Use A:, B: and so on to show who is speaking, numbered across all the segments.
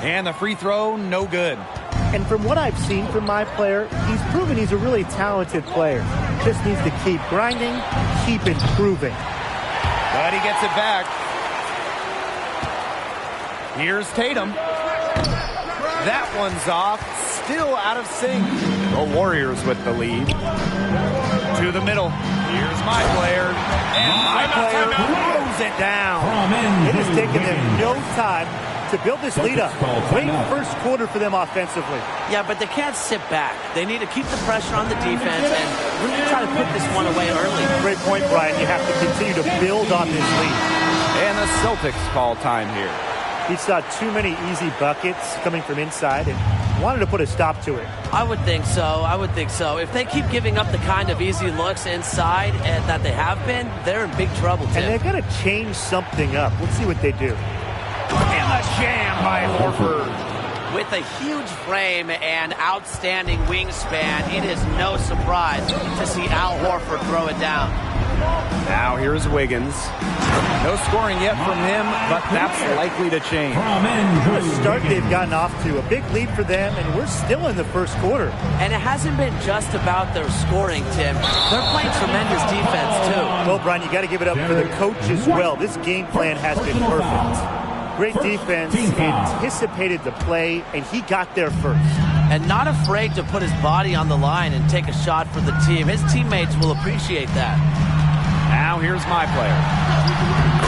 A: And the free throw, no good.
B: And from what I've seen from my player, he's proven he's a really talented player. Just needs to keep grinding, keep improving.
A: But he gets it back. Here's Tatum. That one's off. Still out of sync. The Warriors with the lead. To the middle. Here's my player. And my player throws it down.
B: It has taken them no time to build this lead up. Great first quarter for them offensively.
C: Yeah, but they can't sit back. They need to keep the pressure on the defense and really try to put this one away early.
B: Great point, Brian. You have to continue to build on this lead.
A: And the Celtics call time here.
B: He saw too many easy buckets coming from inside and wanted to put a stop to it.
C: I would think so. I would think so. If they keep giving up the kind of easy looks inside and that they have been, they're in big trouble, Tim.
B: And they're going to change something up. Let's see what they do.
A: And the jam by Horford.
C: With a huge frame and outstanding wingspan, it is no surprise to see Al Horford throw it down.
A: Now here's Wiggins. No scoring yet from him, but that's likely to change.
B: What a start they've gotten off to. A big lead for them, and we're still in the first quarter.
C: And it hasn't been just about their scoring, Tim. They're playing tremendous defense, too.
B: Well, Brian, you got to give it up for the coach as well. This game plan has been perfect. Great defense, anticipated the play, and he got there first.
C: And not afraid to put his body on the line and take a shot for the team. His teammates will appreciate that.
A: Now here's my player.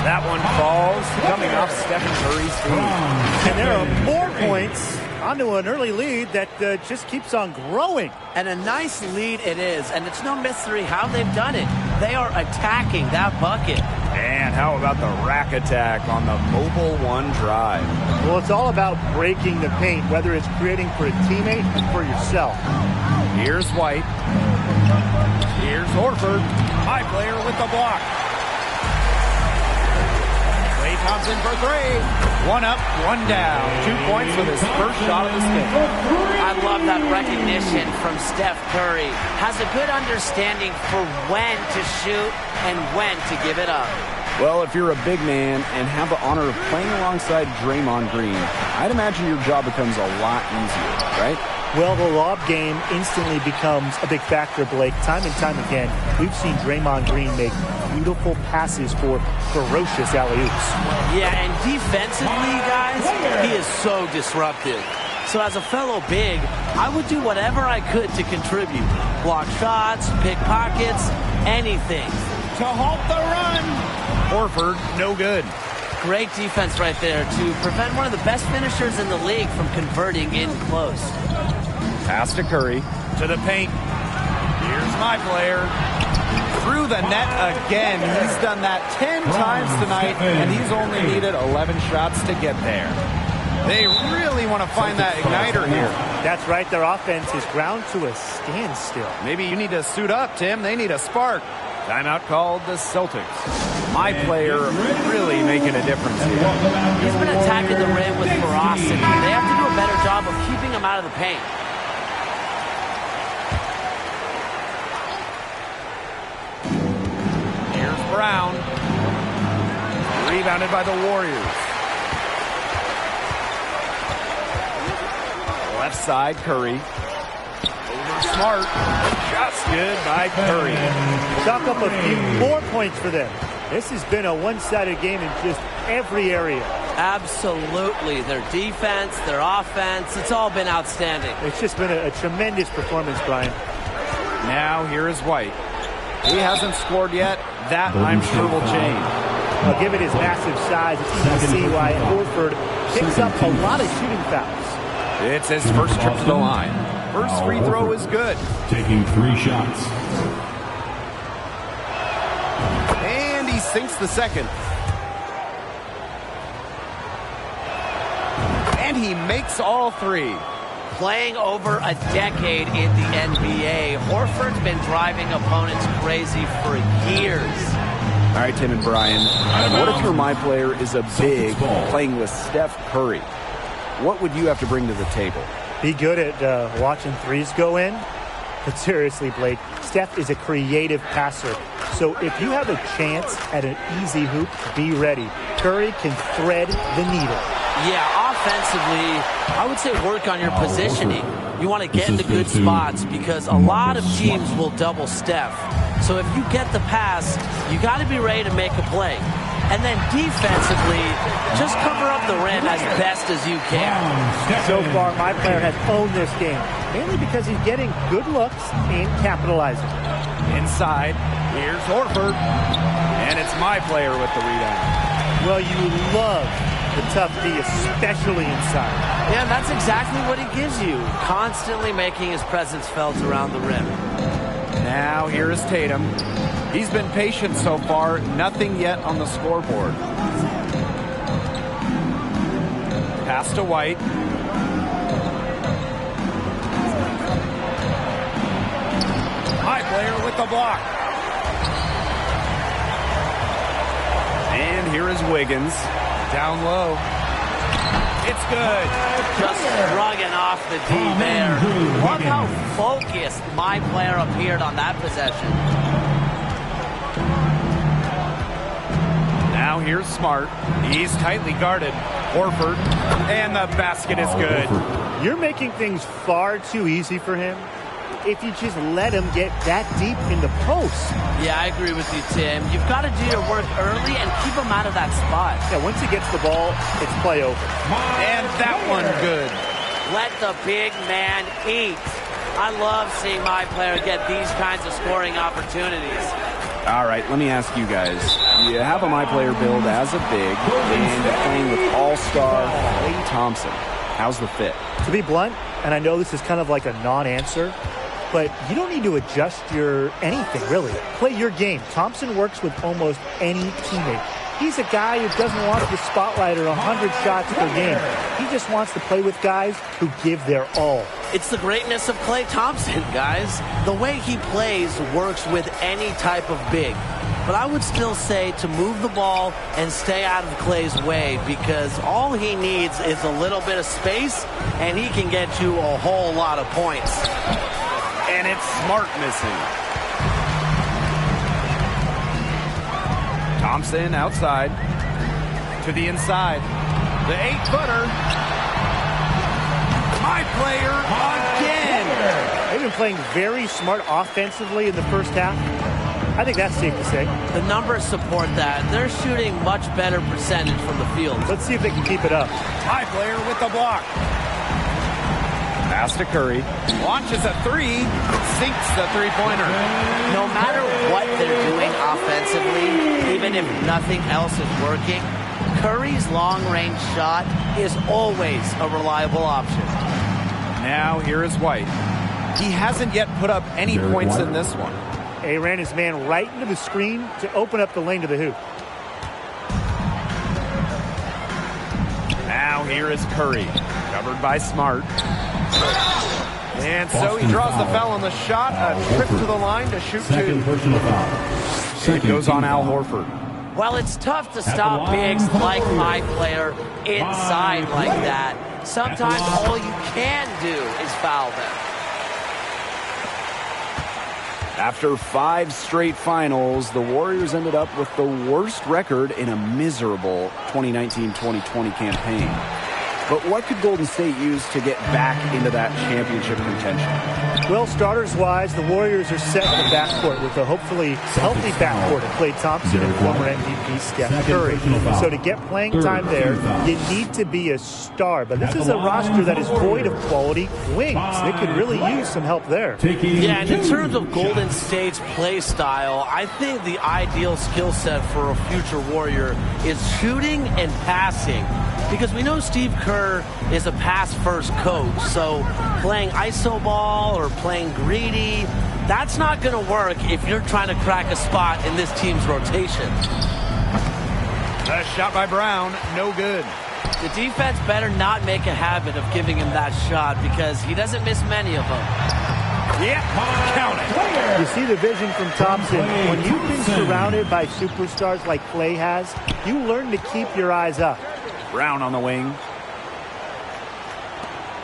A: That one falls, coming off Stephen Curry's feet.
B: And there are more points onto an early lead that just keeps on growing.
C: And a nice lead it is, and it's no mystery how they've done it. They are attacking that bucket.
A: And how about the rack attack on the mobile one drive?
B: Well, it's all about breaking the paint, whether it's creating for a teammate and for yourself.
A: Here's White. Here's Horford. My player with the block. Klay Thompson for three. One up, one down. 2 points with his first shot of the stick.
C: I love that recognition from Steph Curry. Has a good understanding for when to shoot and when to give it up.
A: Well, if you're a big man and have the honor of playing alongside Draymond Green, I'd imagine your job becomes a lot easier, right?
B: Well, the lob game instantly becomes a big factor, Blake. Time and time again, we've seen Draymond Green make beautiful passes for ferocious alley-oops.
C: Yeah, and defensively, guys, he is so disruptive. So as a fellow big, I would do whatever I could to contribute. Block shots, pick pockets, anything.
A: To halt the run. Horford, no good.
C: Great defense right there to prevent one of the best finishers in the league from converting in close.
A: Pass to Curry. To the paint. Here's my player. Through the net again. He's done that 10 times tonight, and he's only needed 11 shots to get there. They really want to find that igniter here.
B: That's right. Their offense is ground to a standstill.
A: Maybe you need to suit up, Tim. They need a spark. Timeout called the Celtics. My player really making a difference here.
C: He's been attacking the rim with ferocity. They have to do a better job of keeping him out of the paint.
A: Here's Brown. Rebounded by the Warriors. Left side, Curry. Smart. Just good by Curry.
B: Chalk up a few more points for them. This has been a one-sided game in just every area.
C: Absolutely. Their defense, their offense, it's all been outstanding.
B: It's just been a tremendous performance, Brian.
A: Now here is White. He hasn't scored yet. That, I'm sure, will change.
B: Well, given his massive size, it's easy to see why Horford picks up a lot of shooting fouls.
A: It's his first trip to the line. First free throw is good.
D: Taking 3 shots.
A: And he sinks the second. And he makes all 3.
C: Playing over a decade in the NBA, Horford's been driving opponents crazy for years.
A: All right, Tim and Brian. What if your my player is a big playing with Steph Curry? What would you have to bring to the table?
B: Be good at watching threes go in. But seriously, Blake, Steph is a creative passer. So if you have a chance at an easy hoop, be ready. Curry can thread the needle.
C: Yeah, defensively, I would say work on your positioning. You want to get into good spots because a lot of teams will double Steph. So if you get the pass, you got to be ready to make a play. And then defensively, just cover up the rim as best as you can.
B: So far, my player has owned this game, mainly because he's getting good looks and capitalizing.
A: Inside, here's Horford. And it's my player with the rebound.
B: Well, you love the tough D, especially inside.
C: Yeah, that's exactly what he gives you. Constantly making his presence felt around the rim.
A: Now here is Tatum. He's been patient so far. Nothing yet on the scoreboard. Pass to White. High player with the block. And here is Wiggins. Down low. It's good.
C: Just shrugging off the D there. Look how focused my player appeared on that possession.
A: Now here's Smart. He's tightly guarded. Horford. And the basket is good.
B: You're making things far too easy for him if you just let him get that deep in the post.
C: Yeah, I agree with you, Tim. You've got to do your work early and keep him out of that spot.
B: Yeah, once he gets the ball, it's play over.
A: And that one good.
C: Let the big man eat. I love seeing my player get these kinds of scoring opportunities.
A: All right, let me ask you guys. You have a my player build as a big, and you're playing with all-star Klay Thompson. How's the fit?
B: To be blunt, and I know this is kind of like a non-answer, but you don't need to adjust your anything, really. Play your game. Thompson works with almost any teammate. He's a guy who doesn't want the spotlight or 100 shots per game. He just wants to play with guys who give their all.
C: It's the greatness of Klay Thompson, guys. The way he plays works with any type of big. But I would still say to move the ball and stay out of Klay's way because all he needs is a little bit of space and he can get you a whole lot of points.
A: And it's Smart missing. Thompson outside to the inside. The 8-footer. My player again.
B: They've been playing very smart offensively in the first half. I think that's safe to say.
C: The numbers support that. They're shooting much better percentage from the field.
B: Let's see if they can keep it up.
A: My player with the block. Pass to Curry. Launches a three. Sinks the three-pointer.
C: No matter what they're doing offensively, even if nothing else is working, Curry's long-range shot is always a reliable option.
A: Now here is White. He hasn't yet put up any points in this one.
B: He ran his man right into the screen to open up the lane to the hoop.
A: Now here is Curry. Covered by Smart. And so he draws the foul on the shot. A trip to the line to shoot two. It goes on Al Horford.
C: Well, it's tough to stop bigs like my player inside like that. Sometimes all you can do is foul them.
A: After 5 straight finals, the Warriors ended up with the worst record in a miserable 2019-2020 campaign. But what could Golden State use to get back into that championship contention?
B: Well, starters-wise, the Warriors are set in the backcourt with a hopefully healthy backcourt of Klay Thompson and former MVP Steph Curry. So to get playing time there, you need to be a star. But this is a roster that is void of quality wings. They could really use some help there.
C: Yeah, and in terms of Golden State's play style, I think the ideal skill set for a future Warrior is shooting and passing. Because we know Steve Kerr is a pass-first coach, so playing iso ball or playing greedy, that's not going to work if you're trying to crack a spot in this team's rotation.
A: A shot by Brown, no good.
C: The defense better not make a habit of giving him that shot because he doesn't miss many of them.
A: Yep, count it.
B: You see the vision from Thompson. When you've been surrounded by superstars like Klay has, you learn to keep your eyes up.
A: Brown on the wing.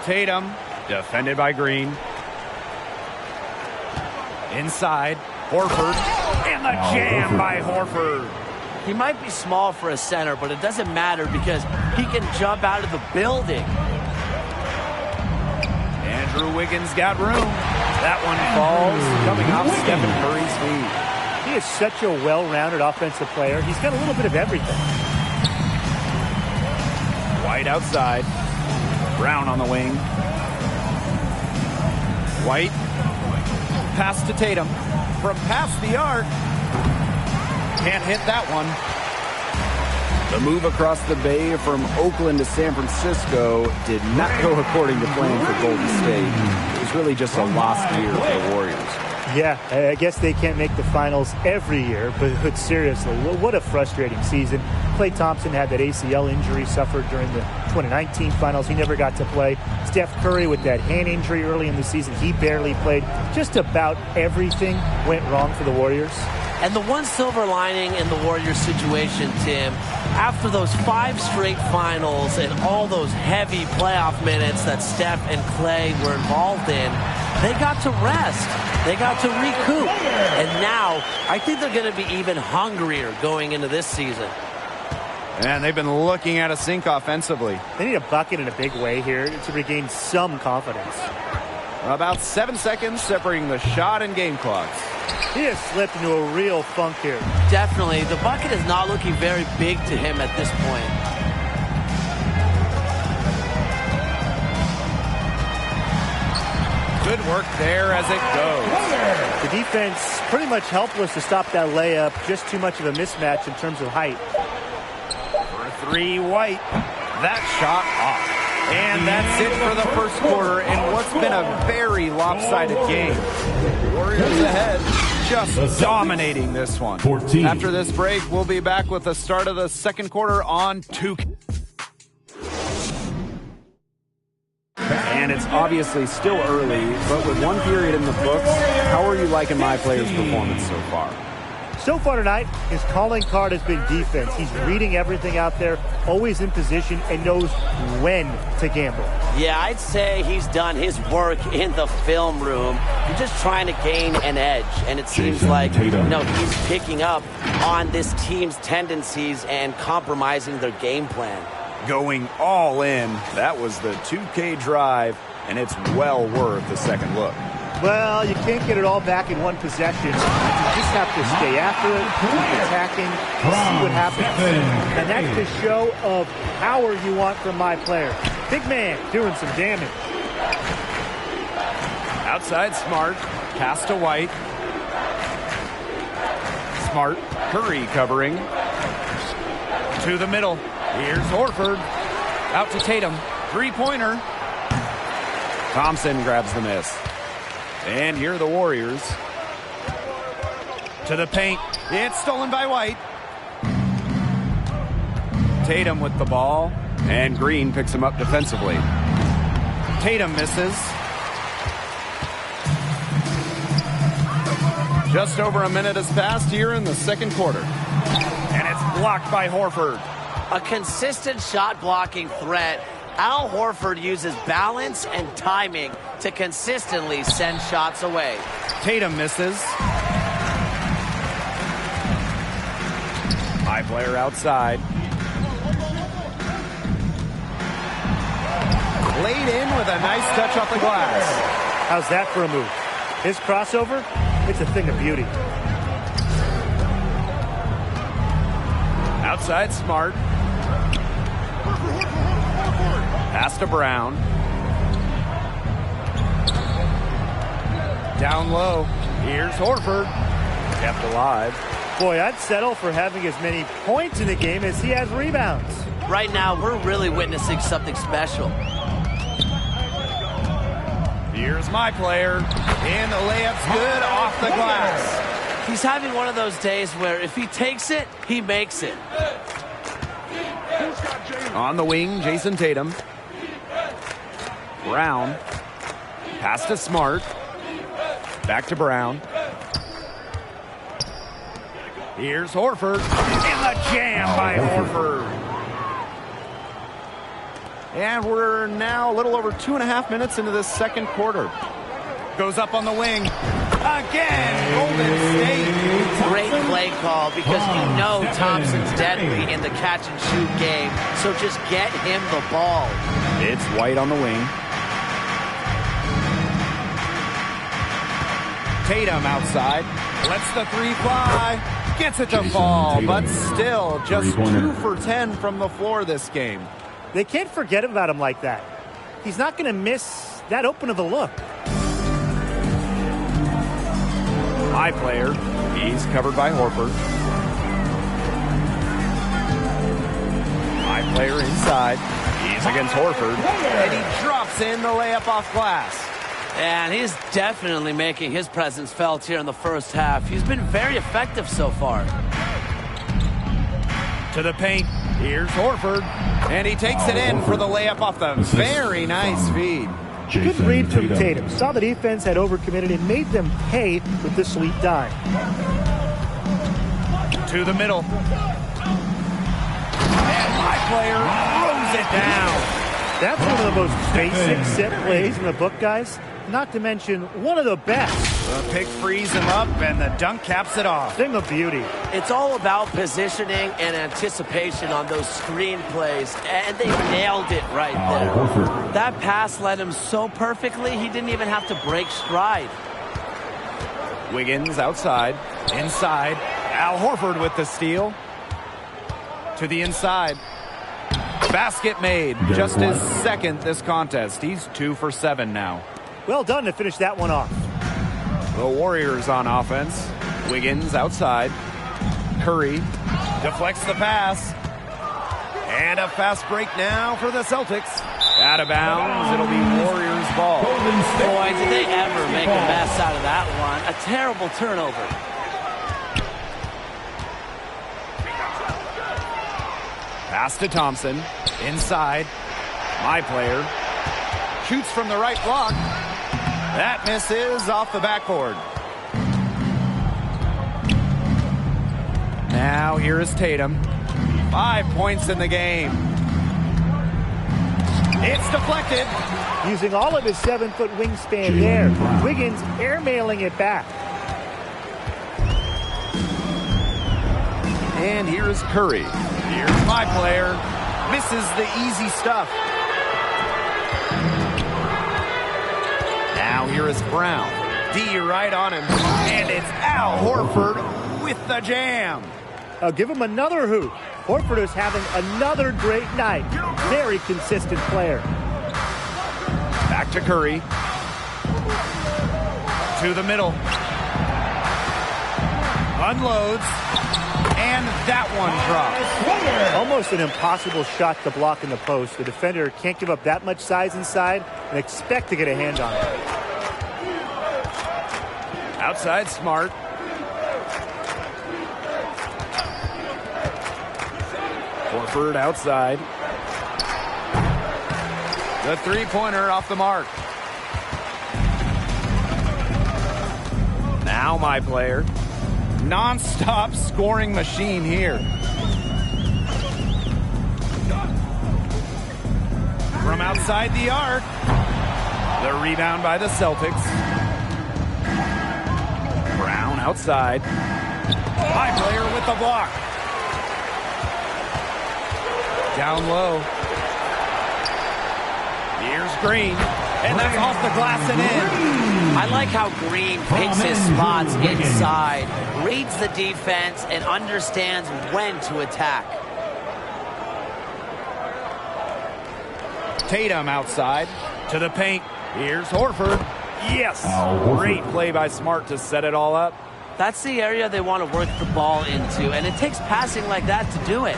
A: Tatum, defended by Green. Inside, Horford. And the jam by Horford.
C: He might be small for a center, but it doesn't matter because he can jump out of the building.
A: Andrew Wiggins got room. That one falls, coming off Stephen Curry's feet.
B: He is such a well-rounded offensive player. He's got a little bit of everything.
A: White outside. Brown on the wing. White. Pass to Tatum. From past the arc. Can't hit that one. The move across the bay from Oakland to San Francisco did not go according to plan for Golden State. It was really just a lost year for the Warriors.
B: Yeah, I guess they can't make the finals every year, but seriously, what a frustrating season. Klay Thompson had that ACL injury suffered during the 2019 finals. He never got to play. Steph Curry with that hand injury early in the season. He barely played. Just about everything went wrong for the Warriors.
C: And the one silver lining in the Warriors situation, Tim, after those 5 straight finals and all those heavy playoff minutes that Steph and Klay were involved in, they got to rest. They got to recoup. And now, I think they're going to be even hungrier going into this season.
A: And they've been looking at a sink offensively.
B: They need a bucket in a big way here to regain some confidence.
A: About 7 seconds separating the shot and game clocks.
B: He has slipped into a real funk here.
C: Definitely. The bucket is not looking very big to him at this point.
A: Good work there as it goes.
B: The defense pretty much helpless to stop that layup. Just too much of a mismatch in terms of height.
A: For a 3, White. That shot off. And that's it for the first quarter in what's been a very lopsided game. Warriors ahead, just dominating this one.
D: 14.
A: After this break, we'll be back with the start of the second quarter on 2K. And it's obviously still early, but with one period in the books, how are you liking my player's performance so far?
B: So far tonight, his calling card has been defense. He's reading everything out there, always in position, and knows when to gamble.
C: Yeah, I'd say he's done his work in the film room. He's just trying to gain an edge, and it seems like he's picking up on this team's tendencies and compromising their game plan.
A: Going all in, that was the 2K drive, and it's well worth a second look.
B: Well, you can't get it all back in one possession. You just have to stay after it, keep attacking, see what happens. And that's the show of power you want from my player. Big man doing some damage.
A: Outside Smart, pass to White. Smart, Curry covering. To the middle. Here's Horford. Out to Tatum. Three-pointer. Thompson grabs the miss. And here are the Warriors. To the paint. It's stolen by White. Tatum with the ball. And Green picks him up defensively. Tatum misses. Just over a minute has passed here in the second quarter. And it's blocked by Horford.
C: A consistent shot-blocking threat. Al Horford uses balance and timing to consistently send shots away.
A: Tatum misses. High player outside. Laid in with a nice touch off the glass.
B: How's that for a move? His crossover, it's a thing of beauty.
A: Outside Smart. Pass to Brown. Down low. Here's Horford. Kept alive.
B: Boy, I'd settle for having as many points in the game as he has rebounds.
C: Right now, we're really witnessing something special.
A: Here's my player. And the layup's good off the glass.
C: He's having one of those days where if he takes it, he makes it.
A: On the wing, Jason Tatum. Brown. Pass to Smart. Back to Brown. Here's Horford. And the jam by Horford. And we're now a little over 2.5 minutes into this second quarter. Goes up on the wing. Again, Golden State.
C: Great play call because you know Thompson's deadly in the catch-and-shoot game, so just get him the ball.
A: It's White on the wing. Tatum outside. Lets the three fly. Gets it to fall, but still just 2 for 10 from the floor this game.
B: They can't forget about him like that. He's not going to miss that open of a look.
A: My player. He's covered by Horford. My player inside. He's against Horford. And he drops in the layup off glass.
C: And he's definitely making his presence felt here in the first half. He's been very effective so far.
A: To the paint. Here's Horford. And he takes it in for the layup off the very nice feed.
B: Good read from Tatum. Saw the defense had overcommitted and made them pay with the sweet dime.
A: To the middle. And my player throws it down.
B: That's one of the most basic set plays in the book, guys. Not to mention one of the best.
A: The pick frees him up, and the dunk caps it off.
B: Thing of beauty.
C: It's all about positioning and anticipation on those screen plays, and they nailed it right there. That pass led him so perfectly, he didn't even have to break stride.
A: Wiggins outside. Inside. Al Horford with the steal. To the inside. Basket made. Just his second this contest. He's 2 for 7 now.
B: Well done to finish that one off.
A: The Warriors on offense. Wiggins outside. Curry deflects the pass. And a fast break now for the Celtics. Out of bounds. It'll be Warriors ball.
C: Boy, did they ever make a mess out of that one. A terrible turnover.
A: Pass to Thompson. Inside. My player. Shoots from the right block. That misses off the backboard. Now here is Tatum. 5 points in the game. It's deflected.
B: Using all of his 7-foot wingspan there. Wiggins airmailing it back.
A: And here is Curry. Here's my player. Misses the easy stuff. Now here is Brown. D right on him. And it's Al Horford with the jam.
B: I'll give him another hoop. Horford is having another great night. Very consistent player.
A: Back to Curry. To the middle. Unloads. And that one drops.
B: Almost an impossible shot to block in the post. The defender can't give up that much size inside and expect to get a hand on it.
A: Outside Smart. Horford outside. The three-pointer off the mark. Now my player. Non-stop scoring machine here. From outside the arc. The rebound by the Celtics. Brown outside. My player with the block. Down low. Here's Green. And that's off the glass and in.
C: I like how Green picks his spots inside, reads the defense, and understands when to attack.
A: Tatum outside to the paint. Here's Horford. Yes. Great play by Smart to set it all up.
C: That's the area they want to work the ball into, and it takes passing like that to do it.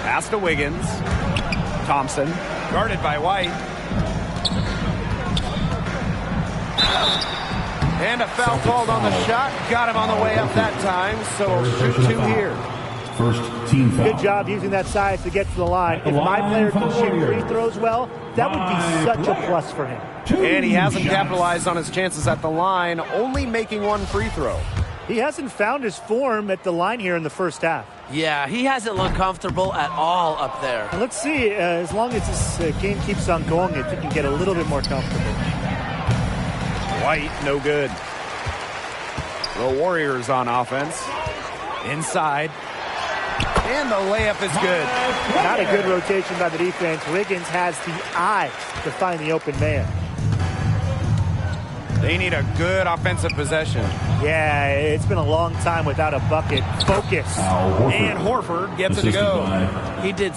A: Pass to Wiggins. Thompson, guarded by White. And a foul called on the shot. Got him on the way up that time, so shoot 2 here.
D: First team foul.
B: Good job using that size to get to the line. If my player can shoot free throws well, that would be such a plus for him.
A: And he hasn't capitalized on his chances at the line, only making 1 free throw.
B: He hasn't found his form at the line here in the first half.
C: Yeah, he hasn't looked comfortable at all up there.
B: And let's see, as long as this game keeps on going, if he can get a little bit more comfortable.
A: White, no good. The Warriors on offense. Inside. And the layup is good.
B: Not a good rotation by the defense. Wiggins has the eyes to find the open man.
A: They need a good offensive possession.
B: Yeah, it's been a long time without a bucket. Focus.
A: And Horford gets it to go.
C: He did